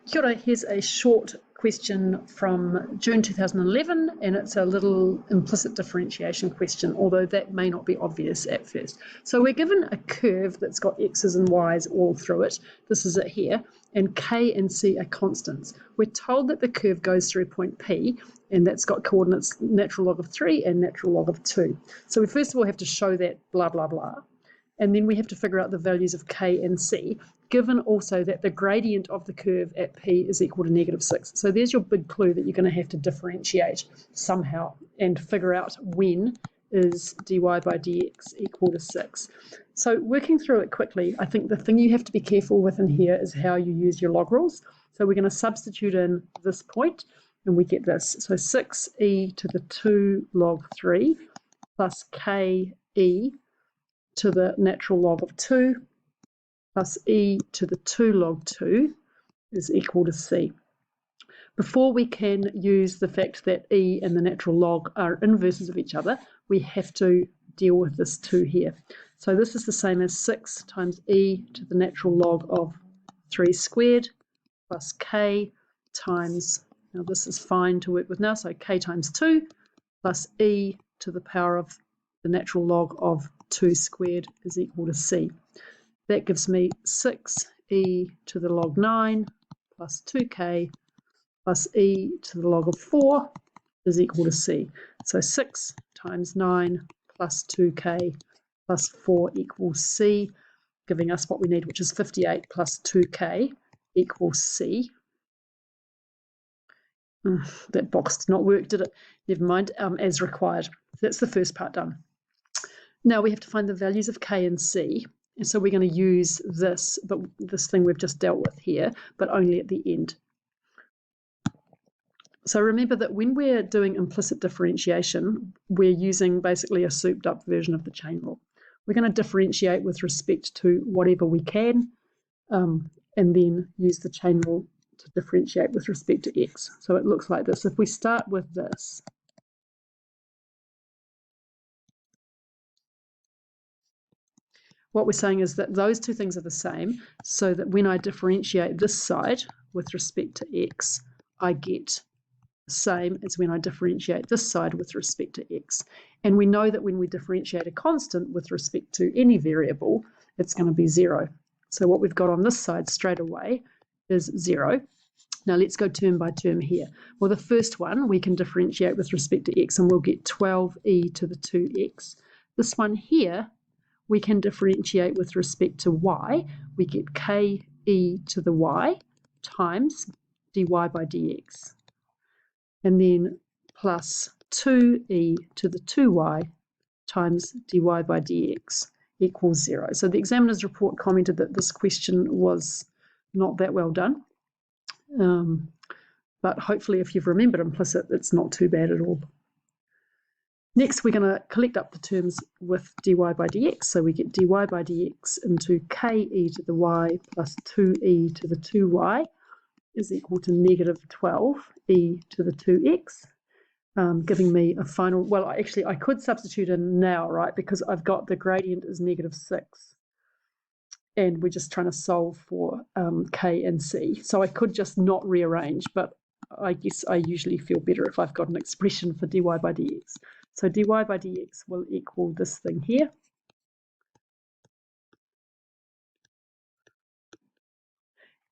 Kia ora, here's a short question from June 2011, and it's a little implicit differentiation question, although that may not be obvious at first. So we're given a curve that's got x's and y's all through it. This is it here, and k and c are constants. We're told that the curve goes through point P, and that's got coordinates natural log of 3 and natural log of 2. So we first of all have to show that blah, blah, blah. And then we have to figure out the values of k and c, given also that the gradient of the curve at P is equal to -6. So there's your big clue that you're going to have to differentiate somehow and figure out when is dy by dx equal to 6. So working through it quickly, I think the thing you have to be careful with in here is how you use your log rules. So we're going to substitute in this point, and we get this. So 6e to the 2 log 3 plus ke to the natural log of 2 plus e to the 2 log 2 is equal to c. Before we can use the fact that e and the natural log are inverses of each other, we have to deal with this 2 here. So this is the same as 6 times e to the natural log of 3 squared plus k times, now this is fine to work with now, so k times 2 plus e to the power of the natural log of 2 squared is equal to c. That gives me 6e to the log 9 plus 2k plus e to the log of 4 is equal to c. So 6 times 9 plus 2k plus 4 equals c, giving us what we need, which is 58 plus 2k equals c. That box did not work, did it? Never mind, as required. That's the first part done. Now we have to find the values of k and c. And so we're going to use this, but this thing we've just dealt with here, but only at the end. So remember that when we're doing implicit differentiation, we're using basically a souped up version of the chain rule. We're going to differentiate with respect to whatever we can, and then use the chain rule to differentiate with respect to x. So it looks like this. If we start with this, what we're saying is that those two things are the same, so that when I differentiate this side with respect to x, I get the same as when I differentiate this side with respect to x. And we know that when we differentiate a constant with respect to any variable, it's going to be 0. So what we've got on this side straight away is 0. Now let's go term by term here. Well, the first one we can differentiate with respect to x, and we'll get 12e to the 2x. This one here, we can differentiate with respect to y. We get ke to the y times dy by dx. And then plus 2e to the 2y times dy by dx equals 0. So the examiner's report commented that this question was not that well done. But hopefully if you've remembered implicit, it's not too bad at all. Next, we're going to collect up the terms with dy by dx. So we get dy by dx into ke to the y plus 2e to the 2y is equal to -12e to the 2x, giving me a final, well, actually, I could substitute in now, right, because I've got the gradient is -6. And we're just trying to solve for k and c. So I could just not rearrange, but I guess I usually feel better if I've got an expression for dy by dx. So dy by dx will equal this thing here.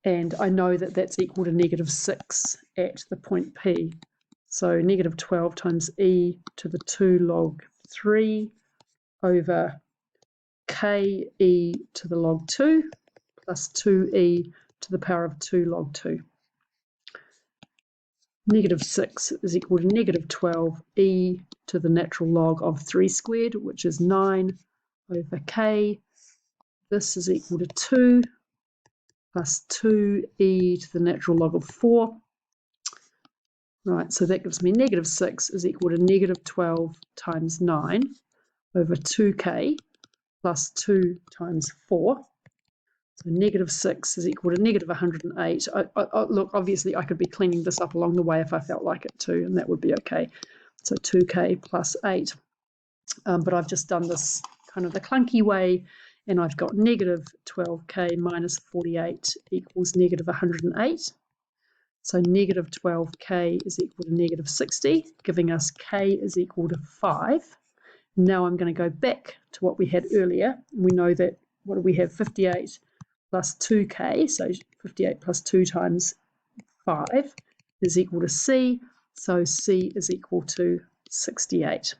And I know that that's equal to -6 at the point P. So -12 times e to the 2 log 3 over ke to the log 2 plus 2e to the power of 2 log 2. -6 is equal to -12e to the natural log of 3 squared, which is 9 over k. This is equal to 2 plus 2e to the natural log of 4. Right, so that gives me -6 is equal to -12 times 9 over 2k plus 2 times 4. So -6 is equal to -108. Look, obviously I could be cleaning this up along the way if I felt like it too, and that would be okay. So 2k plus 8. But I've just done this kind of the clunky way, and I've got -12k minus 48 equals -108. So negative 12k is equal to negative 60, giving us k is equal to 5. Now I'm going to go back to what we had earlier. We know that, what do we have, 58 plus 2k, so 58 plus 2 times 5 is equal to c, so c is equal to 68.